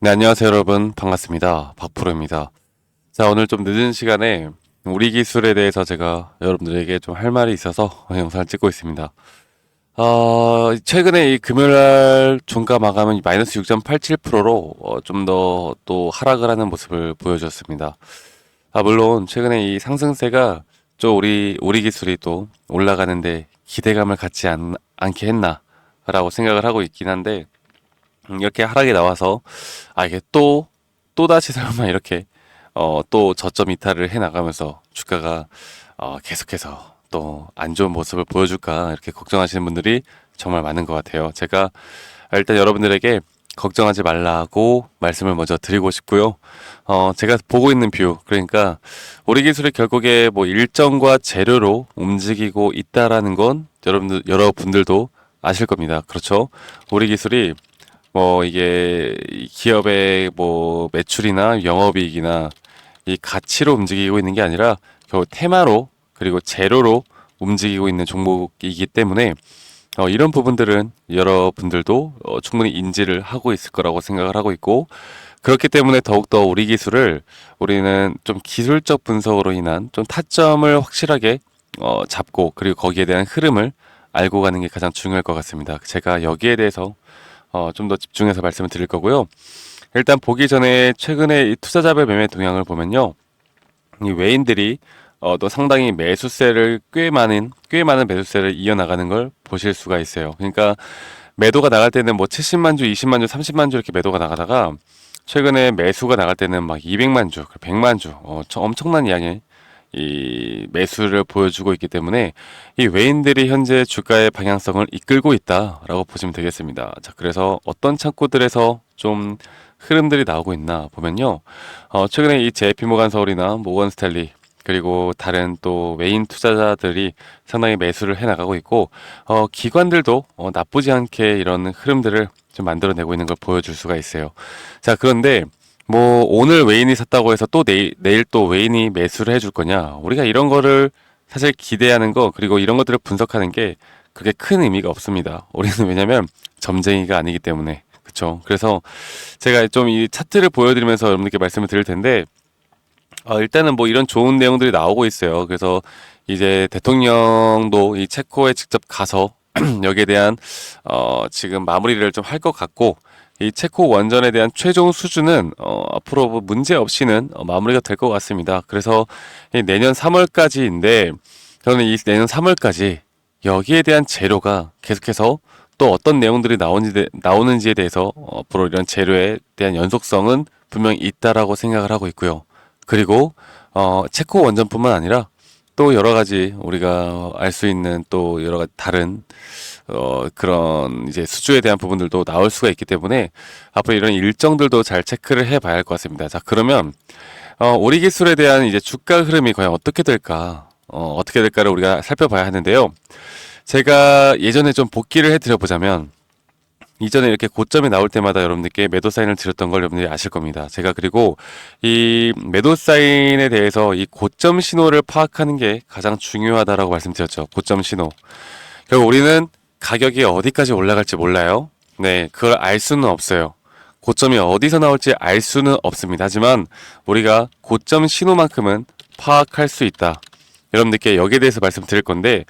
네, 안녕하세요, 여러분. 반갑습니다. 박프로입니다. 자, 오늘 좀 늦은 시간에 우리 기술에 대해서 제가 여러분들에게 좀 할 말이 있어서 영상을 찍고 있습니다. 최근에 이 금요일날 종가 마감은 마이너스 6.87%로 좀 더 또 하락을 하는 모습을 보여줬습니다. 물론 최근에 이 상승세가 좀 우리 기술이 또 올라가는데 기대감을 갖지 않게 했나라고 생각을 하고 있긴 한데, 이렇게 하락이 나와서 이게 또다시 설마 이렇게 또 저점 이탈을 해 나가면서 주가가 계속해서 또 안 좋은 모습을 보여줄까 이렇게 걱정하시는 분들이 정말 많은 것 같아요. 제가 일단 여러분들에게 걱정하지 말라고 말씀을 먼저 드리고 싶고요. 제가 보고 있는 뷰, 그러니까 우리 기술이 결국에 뭐 일정과 재료로 움직이고 있다라는 건 여러분들도 아실 겁니다. 그렇죠? 우리 기술이 뭐 이게 이 기업의 뭐 매출이나 영업이익이나 이 가치로 움직이고 있는 게 아니라 결국 테마로 그리고 재료로 움직이고 있는 종목이기 때문에 이런 부분들은 여러분들도 충분히 인지를 하고 있을 거라고 생각을 하고 있고, 그렇기 때문에 더욱더 우리 기술을 우리는 좀 기술적 분석으로 인한 좀 타점을 확실하게 잡고, 그리고 거기에 대한 흐름을 알고 가는 게 가장 중요할 것 같습니다. 제가 여기에 대해서 좀 더 집중해서 말씀을 드릴 거고요. 일단 보기 전에 최근에 이 투자자별 매매 동향을 보면요, 이 외인들이 또 상당히 매수세를 꽤 많은 매수세를 이어나가는 걸 보실 수가 있어요. 그러니까 매도가 나갈 때는 뭐 70만 주, 20만 주, 30만 주 이렇게 매도가 나가다가 최근에 매수가 나갈 때는 막 200만 주, 100만 주, 엄청난 양의 이 매수를 보여주고 있기 때문에 이 외인들이 현재 주가의 방향성을 이끌고 있다라고 보시면 되겠습니다. 자, 그래서 어떤 창구들에서 좀 흐름들이 나오고 있나 보면요. 최근에 이 JP 모간 서울이나 모건 스탠리 그리고 다른 또 외인 투자자들이 상당히 매수를 해 나가고 있고, 기관들도 나쁘지 않게 이런 흐름들을 좀 만들어내고 있는 걸 보여줄 수가 있어요. 자, 그런데 뭐 오늘 외인이 샀다고 해서 또 내일 또 외인이 매수를 해줄 거냐? 우리가 이런 거를 사실 기대하는 거, 그리고 이런 것들을 분석하는 게 그게 큰 의미가 없습니다. 우리는 왜냐면 점쟁이가 아니기 때문에. 그쵸? 그래서 제가 좀 이 차트를 보여드리면서 여러분들께 말씀을 드릴 텐데, 일단은 뭐 이런 좋은 내용들이 나오고 있어요. 그래서 이제 대통령도 이 체코에 직접 가서 여기에 대한 지금 마무리를 좀 할 것 같고, 이 체코 원전에 대한 최종 수준은 앞으로 뭐 문제 없이는 마무리가 될 것 같습니다. 그래서 이 내년 3월까지인데, 저는 이 내년 3월까지 여기에 대한 재료가 계속해서 또 어떤 내용들이 나오는지에 대해서 앞으로 이런 재료에 대한 연속성은 분명히 있다라고 생각을 하고 있고요. 그리고 체코 원전뿐만 아니라 또 여러 가지 우리가 알 수 있는 또 여러 가지 다른 그런 이제 수주에 대한 부분들도 나올 수가 있기 때문에 앞으로 이런 일정들도 잘 체크를 해봐야 할 것 같습니다. 자, 그러면 우리 기술에 대한 이제 주가 흐름이 과연 어떻게 될까? 어떻게 될까를 우리가 살펴봐야 하는데요. 제가 예전에 좀 복기를 해드려보자면, 이전에 이렇게 고점이 나올 때마다 여러분들께 매도 사인을 드렸던 걸 여러분들이 아실 겁니다. 제가 그리고 이 매도 사인에 대해서 이 고점 신호를 파악하는 게 가장 중요하다라고 말씀드렸죠. 고점 신호. 결국 우리는 가격이 어디까지 올라갈지 몰라요. 네, 그걸 알 수는 없어요. 고점이 어디서 나올지 알 수는 없습니다. 하지만 우리가 고점 신호만큼은 파악할 수 있다. 여러분들께 여기에 대해서 말씀드릴 건데,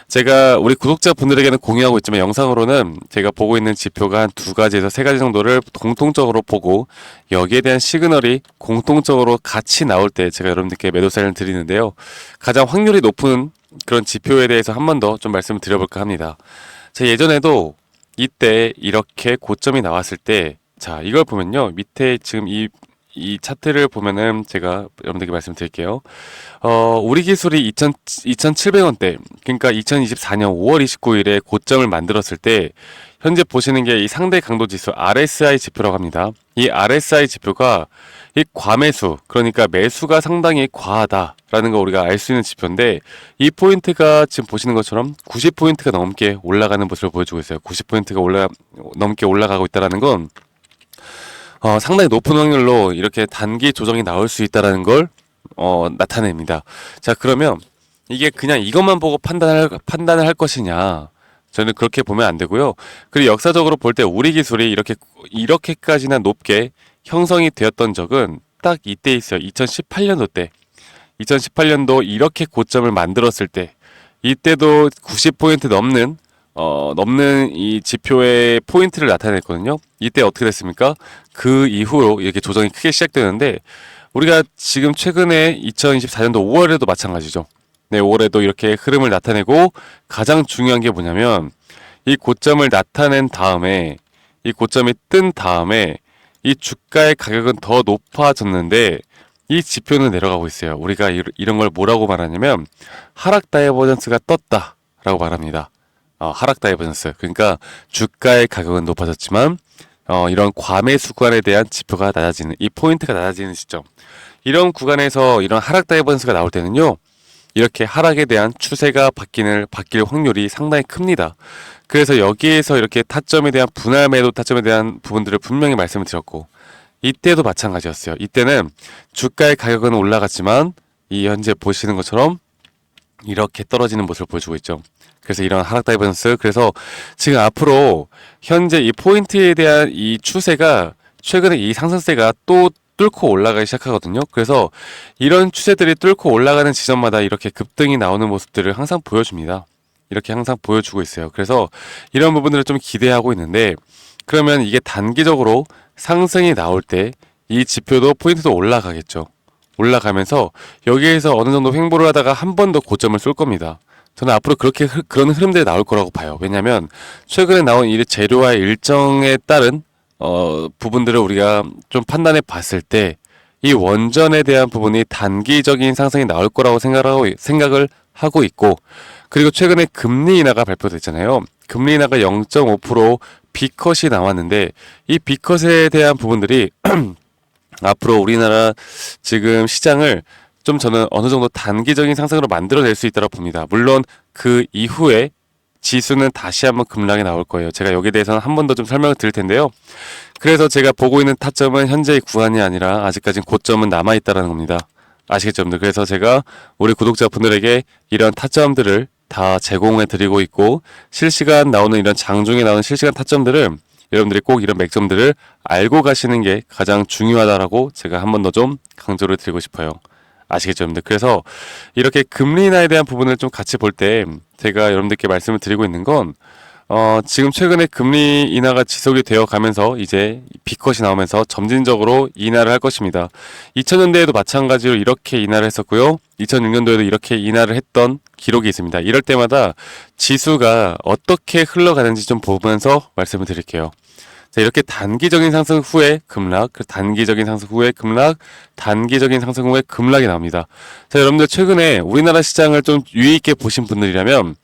제가 우리 구독자분들에게는 공유하고 있지만 영상으로는 제가 보고 있는 지표가 한 두 가지에서 세 가지 정도를 공통적으로 보고, 여기에 대한 시그널이 공통적으로 같이 나올 때 제가 여러분들께 매도 사인을 드리는데요. 가장 확률이 높은 그런 지표에 대해서 한 번 더 좀 말씀을 드려볼까 합니다. 제가 예전에도 이때 이렇게 고점이 나왔을 때, 자, 이걸 보면요, 밑에 지금 이 차트를 보면은 제가 여러분들께 말씀드릴게요. 우리 기술이 2,700원대, 그러니까 2024년 5월 29일에 고점을 만들었을 때, 현재 보시는 게 이 상대 강도 지수 RSI 지표라고 합니다. 이 RSI 지표가 이 과매수, 그러니까 매수가 상당히 과하다라는 거 우리가 알 수 있는 지표인데, 이 포인트가 지금 보시는 것처럼 90포인트가 넘게 올라가는 모습을 보여주고 있어요. 90포인트가 넘게 올라가고 있다는 건 상당히 높은 확률로 이렇게 단기 조정이 나올 수 있다는 걸 나타냅니다. 자, 그러면 이게 그냥 이것만 보고 판단을 할 것이냐? 저는 그렇게 보면 안 되고요. 그리고 역사적으로 볼 때 우리 기술이 이렇게까지나 높게 형성이 되었던 적은 딱 이때 있어요. 2018년도 때. 2018년도 이렇게 고점을 만들었을 때, 이때도 90포인트 넘는 이 지표의 포인트를 나타냈거든요. 이때 어떻게 됐습니까? 그 이후로 이렇게 조정이 크게 시작되는데, 우리가 지금 최근에 2024년도 5월에도 마찬가지죠. 네, 5월에도 이렇게 흐름을 나타내고, 가장 중요한 게 뭐냐면, 이 고점을 나타낸 다음에, 이 고점이 뜬 다음에, 이 주가의 가격은 더 높아졌는데, 이 지표는 내려가고 있어요. 우리가 이런 걸 뭐라고 말하냐면, 하락 다이버전스가 떴다라고 말합니다. 하락 다이버전스. 그러니까 주가의 가격은 높아졌지만, 이런 과매수 구간에 대한 지표가 낮아지는, 이 포인트가 낮아지는 시점. 이런 구간에서 이런 하락 다이버전스가 나올 때는요, 이렇게 하락에 대한 추세가 바뀔 확률이 상당히 큽니다. 그래서 여기에서 이렇게 타점에 대한 분할 매도 타점에 대한 부분들을 분명히 말씀을 드렸고, 이때도 마찬가지였어요. 이때는 주가의 가격은 올라갔지만, 이 현재 보시는 것처럼 이렇게 떨어지는 모습을 보여주고 있죠. 그래서 이런 하락 다이버전스, 그래서 지금 앞으로 현재 이 포인트에 대한 이 추세가 최근에 이 상승세가 또 뚫고 올라가기 시작하거든요. 그래서 이런 추세들이 뚫고 올라가는 지점마다 이렇게 급등이 나오는 모습들을 항상 보여줍니다. 이렇게 항상 보여주고 있어요. 그래서 이런 부분들을 좀 기대하고 있는데, 그러면 이게 단기적으로 상승이 나올 때 이 지표도 포인트도 올라가겠죠. 올라가면서 여기에서 어느 정도 횡보를 하다가 한 번 더 고점을 쏠 겁니다. 저는 앞으로 그런 흐름들이 나올 거라고 봐요. 왜냐하면 최근에 나온 이 재료와의 일정에 따른 부분들을 우리가 좀 판단해 봤을 때, 이 원전에 대한 부분이 단기적인 상승이 나올 거라고 생각을 하고 있고, 그리고 최근에 금리 인하가 발표됐잖아요. 금리 인하가 0.5% B컷이 나왔는데, 이 B컷에 대한 부분들이 앞으로 우리나라 지금 시장을 좀 저는 어느 정도 단기적인 상승으로 만들어낼 수 있다고 봅니다. 물론 그 이후에 지수는 다시 한번 급락이 나올 거예요. 제가 여기에 대해서는 한 번 더 좀 설명을 드릴 텐데요. 그래서 제가 보고 있는 타점은 현재의 구간이 아니라 아직까지 고점은 남아있다는 겁니다. 아시겠죠, 여러분들? 그래서 제가 우리 구독자분들에게 이런 타점들을 다 제공해 드리고 있고, 실시간 나오는 이런 장중에 나오는 실시간 타점들을 여러분들이 꼭 이런 맥점들을 알고 가시는 게 가장 중요하다라고 제가 한 번 더 좀 강조를 드리고 싶어요. 아시겠죠, 여러분들? 그래서 이렇게 금리 인하에 대한 부분을 좀 같이 볼 때 제가 여러분들께 말씀을 드리고 있는 건, 지금 최근에 금리 인하가 지속이 되어 가면서 이제 B컷이 나오면서 점진적으로 인하를 할 것입니다. 2000년대에도 마찬가지로 이렇게 인하를 했었고요. 2006년도에도 이렇게 인하를 했던 기록이 있습니다. 이럴 때마다 지수가 어떻게 흘러가는지 좀 보면서 말씀을 드릴게요. 자, 이렇게 단기적인 상승 후에 급락, 단기적인 상승 후에 급락, 단기적인 상승 후에 급락이 나옵니다. 자, 여러분들 최근에 우리나라 시장을 좀 유의 있게 보신 분들이라면,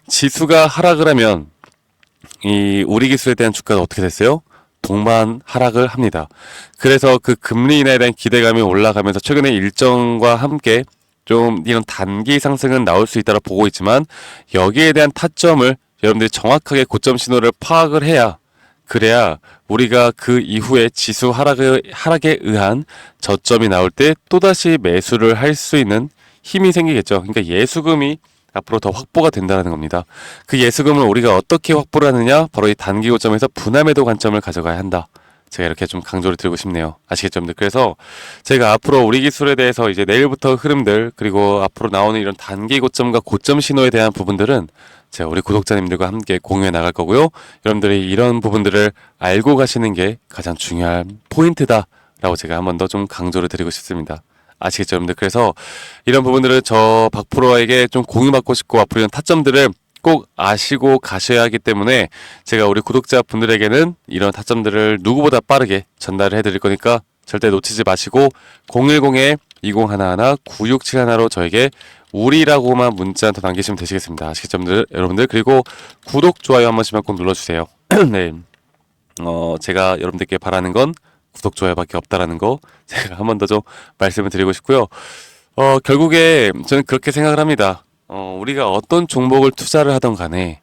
지수가 하락을 하면 이 우리 기술에 대한 주가가 어떻게 됐어요? 동반 하락을 합니다. 그래서 그 금리 인하에 대한 기대감이 올라가면서 최근에 일정과 함께 좀 이런 단기 상승은 나올 수 있다고 보고 있지만, 여기에 대한 타점을 여러분들이 정확하게 고점 신호를 파악을 해야, 그래야 우리가 그 이후에 지수 하락에 의한 저점이 나올 때 또다시 매수를 할 수 있는 힘이 생기겠죠. 그러니까 예수금이 앞으로 더 확보가 된다는 겁니다. 그 예수금을 우리가 어떻게 확보를 하느냐? 바로 이 단기 고점에서 분할매도 관점을 가져가야 한다. 제가 이렇게 좀 강조를 드리고 싶네요. 아시겠죠, 여러분들? 그래서 제가 앞으로 우리 기술에 대해서 이제 내일부터 흐름들, 그리고 앞으로 나오는 이런 단기 고점과 고점 신호에 대한 부분들은 제가 우리 구독자님들과 함께 공유해 나갈 거고요. 여러분들이 이런 부분들을 알고 가시는 게 가장 중요한 포인트다라고 제가 한 번 더 좀 강조를 드리고 싶습니다. 아시겠죠, 여러분들? 그래서 이런 부분들을 저 박프로에게 좀 공유받고 싶고, 앞으로 이런 타점들을 꼭 아시고 가셔야 하기 때문에 제가 우리 구독자분들에게는 이런 타점들을 누구보다 빠르게 전달을 해드릴 거니까 절대 놓치지 마시고 010-2011-9671로 저에게 우리라고만 문자 한 통 남기시면 되시겠습니다. 아시겠죠, 여러분들? 그리고 구독, 좋아요 한 번씩만 꼭 눌러주세요. 네. 제가 여러분들께 바라는 건 구독, 좋아요밖에 없다라는 거 제가 한 번 더 좀 말씀을 드리고 싶고요. 결국에 저는 그렇게 생각을 합니다. 우리가 어떤 종목을 투자를 하던 간에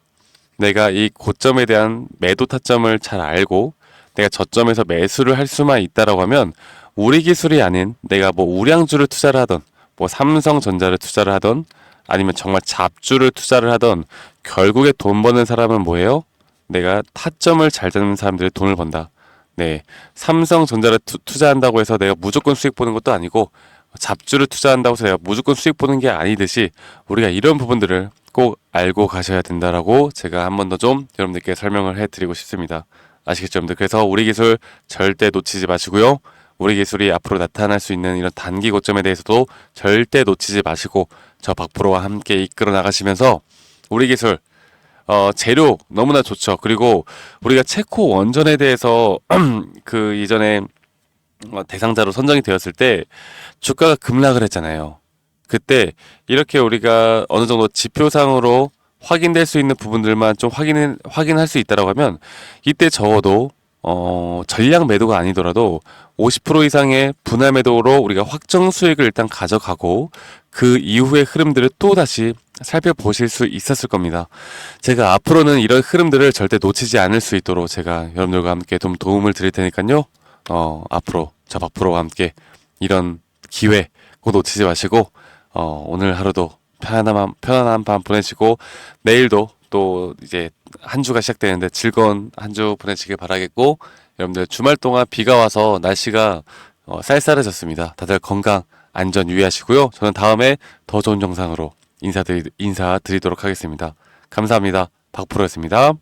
내가 이 고점에 대한 매도 타점을 잘 알고 내가 저점에서 매수를 할 수만 있다라고 하면, 우리 기술이 아닌 내가 뭐 우량주를 투자를 하던, 뭐 삼성전자를 투자를 하던, 아니면 정말 잡주를 투자를 하던 결국에 돈 버는 사람은 뭐예요? 내가 타점을 잘 잡는 사람들이 돈을 번다. 네, 삼성전자를 투자한다고 해서 내가 무조건 수익 보는 것도 아니고 잡주를 투자한다고 해서 내가 무조건 수익 보는 게 아니듯이 우리가 이런 부분들을 꼭 알고 가셔야 된다라고 제가 한 번 더 좀 여러분들께 설명을 해드리고 싶습니다. 아시겠죠, 여러분들? 그래서 우리 기술 절대 놓치지 마시고요. 우리 기술이 앞으로 나타날 수 있는 이런 단기 고점에 대해서도 절대 놓치지 마시고 저 박프로와 함께 이끌어 나가시면서 우리 기술 재료 너무나 좋죠. 그리고 우리가 체코 원전에 대해서 그 이전에 대상자로 선정이 되었을 때 주가가 급락을 했잖아요. 그때 이렇게 우리가 어느 정도 지표상으로 확인될 수 있는 부분들만 좀 확인할 수 있다라고 하면 이때 적어도 전량 매도가 아니더라도 50% 이상의 분할 매도로 우리가 확정 수익을 일단 가져가고 그 이후의 흐름들을 또 다시 살펴보실 수 있었을 겁니다. 제가 앞으로는 이런 흐름들을 절대 놓치지 않을 수 있도록 제가 여러분들과 함께 좀 도움을 드릴 테니까요. 앞으로 저 박프로와 함께 이런 기회 꼭 놓치지 마시고 오늘 하루도 편안한 밤 보내시고 내일도 또 이제 한 주가 시작되는데 즐거운 한 주 보내시길 바라겠고 여러분들 주말 동안 비가 와서 날씨가 쌀쌀해졌습니다. 다들 건강 안전 유의하시고요. 저는 다음에 더 좋은 영상으로 인사드리도록 하겠습니다. 감사합니다. 박프로였습니다.